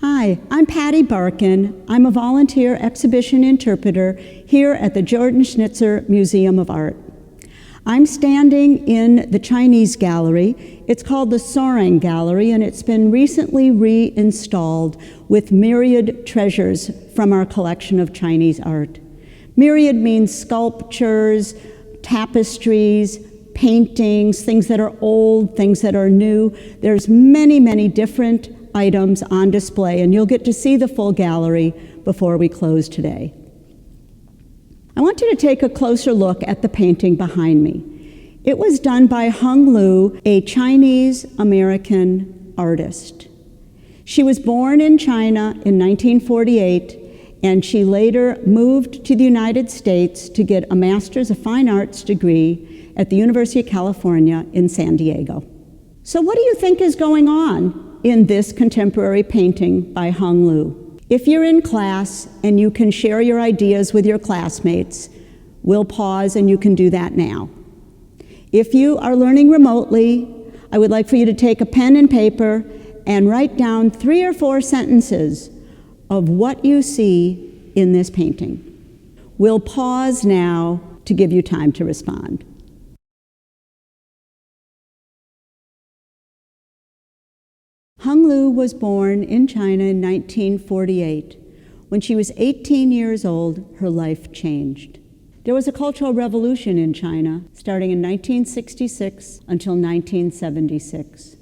Hi, I'm Patty Barkin. I'm a volunteer exhibition interpreter here at the Jordan Schnitzer Museum of Art. I'm standing in the Chinese gallery. It's called the Soaring Gallery, and it's been recently reinstalled with myriad treasures from our collection of Chinese art. Myriad means sculptures, tapestries, paintings, things that are old, things that are new. There's many, many different items on display, and you'll get to see the full gallery before we close today. I want you to take a closer look at the painting behind me. It was done by Hung Lu, a Chinese-American artist. She was born in China in 1948, and she later moved to the United States to get a Master's of Fine Arts degree at the University of California in San Diego. So what do you think is going on in this contemporary painting by Hung Lu? If you're in class and you can share your ideas with your classmates, we'll pause and you can do that now. If you are learning remotely, I would like for you to take a pen and paper and write down 3 or 4 sentences of what you see in this painting. We'll pause now to give you time to respond. Hung Lu was born in China in 1948. When she was 18 years old, her life changed. There was a cultural revolution in China starting in 1966 until 1976.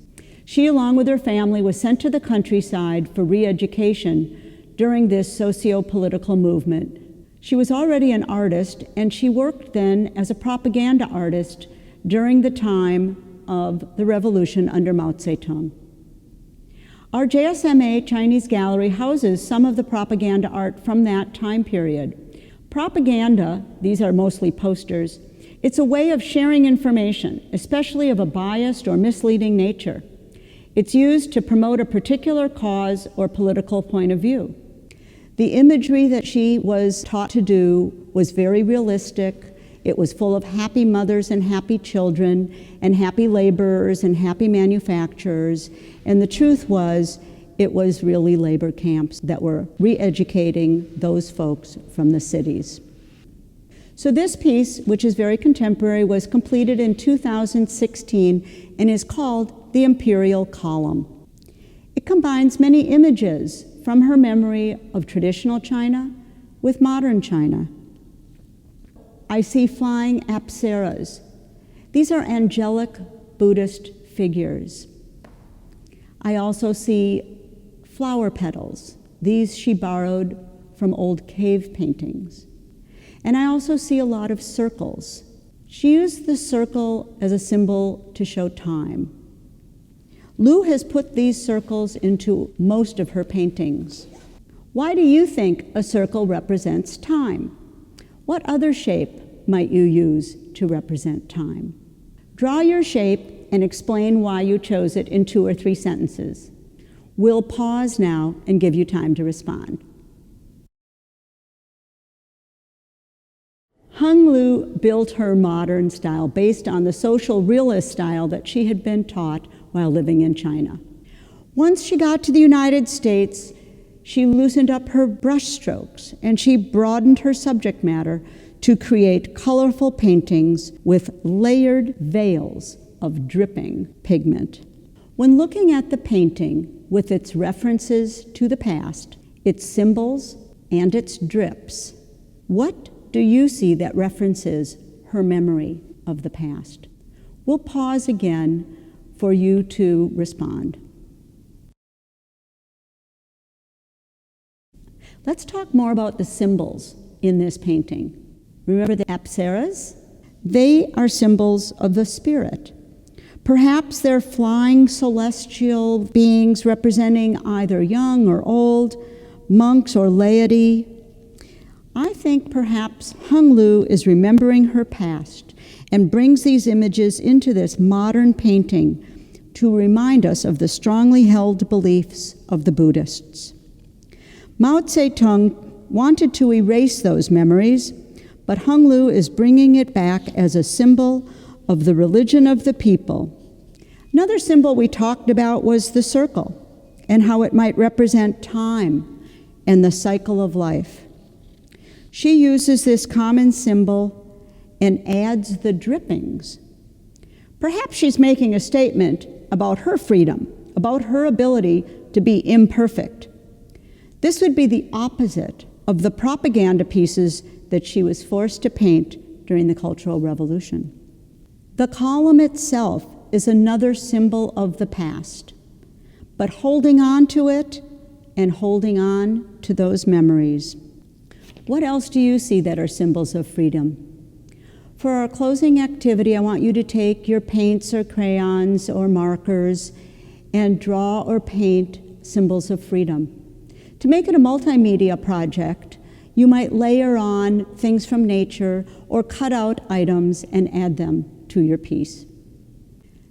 She, along with her family, was sent to the countryside for re-education during this socio-political movement. She was already an artist, and she worked then as a propaganda artist during the time of the revolution under Mao Zedong. Our JSMA Chinese Gallery houses some of the propaganda art from that time period. Propaganda, these are mostly posters, it's a way of sharing information, especially of a biased or misleading nature. It's used to promote a particular cause or political point of view. The imagery that she was taught to do was very realistic. It was full of happy mothers and happy children and happy laborers and happy manufacturers. And the truth was, it was really labor camps that were re-educating those folks from the cities. So this piece, which is very contemporary, was completed in 2016 and is called the Imperial Column. It combines many images from her memory of traditional China with modern China. I see flying apsaras. These are angelic Buddhist figures. I also see flower petals. These she borrowed from old cave paintings. And I also see a lot of circles. She used the circle as a symbol to show time. Lu has put these circles into most of her paintings. Why do you think a circle represents time? What other shape might you use to represent time? Draw your shape and explain why you chose it in 2 or 3 sentences. We'll pause now and give you time to respond. Hung Lu built her modern style based on the social realist style that she had been taught while living in China. Once she got to the United States, she loosened up her brushstrokes and she broadened her subject matter to create colorful paintings with layered veils of dripping pigment. When looking at the painting with its references to the past, its symbols, and its drips, what do you see that references her memory of the past? We'll pause again for you to respond. Let's talk more about the symbols in this painting. Remember the apsaras? They are symbols of the spirit. Perhaps they're flying celestial beings representing either young or old, monks or laity. I think perhaps Hung Lu is remembering her past and brings these images into this modern painting to remind us of the strongly held beliefs of the Buddhists. Mao Zedong wanted to erase those memories, but Hung Lu is bringing it back as a symbol of the religion of the people. Another symbol we talked about was the circle and how it might represent time and the cycle of life. She uses this common symbol and adds the drippings. Perhaps she's making a statement about her freedom, about her ability to be imperfect. This would be the opposite of the propaganda pieces that she was forced to paint during the Cultural Revolution. The column itself is another symbol of the past, but holding on to it and holding on to those memories. What else do you see that are symbols of freedom? For our closing activity, I want you to take your paints or crayons or markers and draw or paint symbols of freedom. To make it a multimedia project, you might layer on things from nature or cut out items and add them to your piece.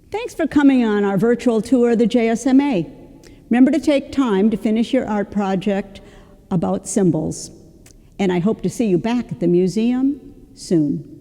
Thanks for coming on our virtual tour of the JSMA. Remember to take time to finish your art project about symbols. And I hope to see you back at the museum soon.